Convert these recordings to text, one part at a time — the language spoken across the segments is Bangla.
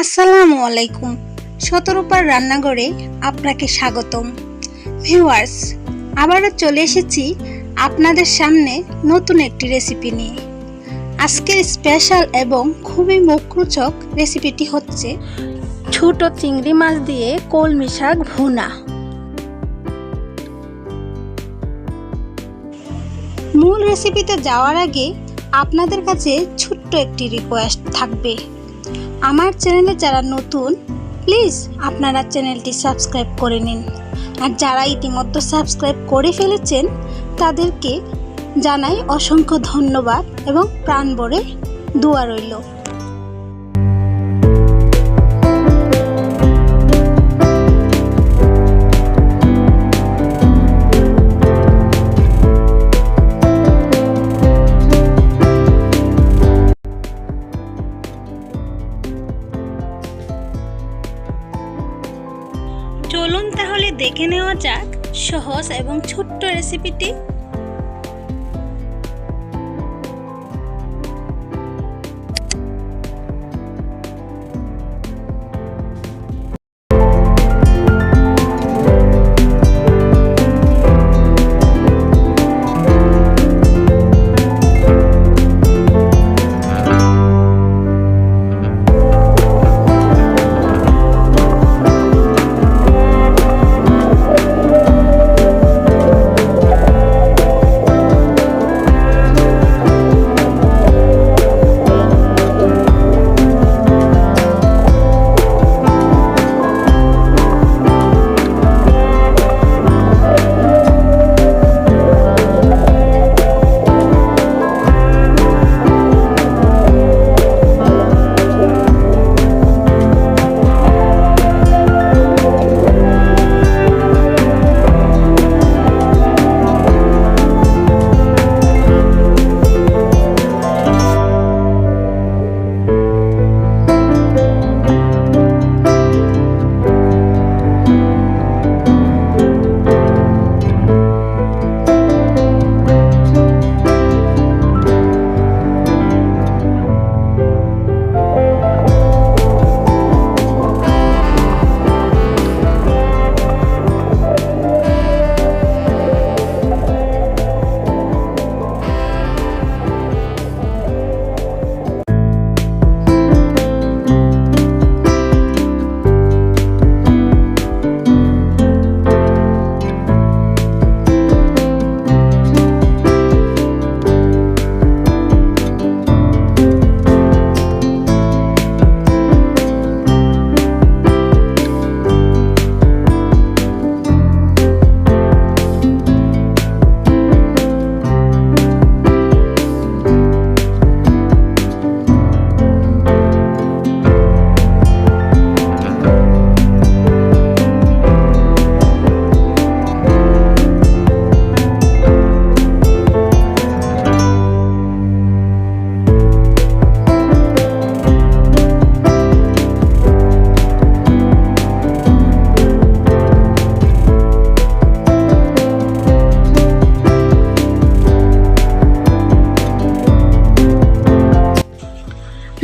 আসসালামু আলাইকুম। শতরূপার রান্নাঘরে আপনাকে স্বাগতম। ভিউয়ার্স, আবারও চলে এসেছি আপনাদের সামনে নতুন একটি রেসিপি নিয়ে। আজকের স্পেশাল এবং খুবই মুখরোচক রেসিপিটি হচ্ছে ছোট চিংড়ি মাছ দিয়ে কলমি শাক ভুনা। মূল রেসিপিতে যাওয়ার আগে আপনাদের কাছে ছোট্ট একটি রিকোয়েস্ট থাকবে। আমার চ্যানেলে যারা নতুন, প্লিজ আপনারা চ্যানেলটি সাবস্ক্রাইব করে নিন। আর যারা ইতিমধ্যে সাবস্ক্রাইব করে ফেলেছেন তাদেরকে জানাই অসংখ্য ধন্যবাদ এবং প্রাণ ভরে দোয়া রইল। চলুন তাহলে দেখে নেওয়া যাক সহজ এবং ছোট্ট রেসিপিটি।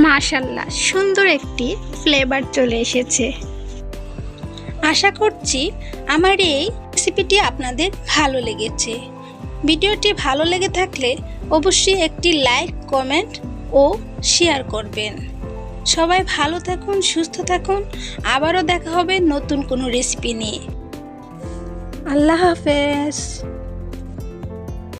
মাশাআল্লাহ, সুন্দর একটি ফ্লেভার চলে এসেছে। আশা করছি আমার এই রেসিপিটি আপনাদের ভালো লেগেছে। ভিডিওটি ভালো লেগে থাকলে অবশ্যই একটি লাইক, কমেন্ট ও শেয়ার করবেন। সবাই ভালো থাকুন, সুস্থ থাকুন। আবারও দেখা হবে নতুন কোনো রেসিপি নিয়ে। আল্লাহ হাফেজ।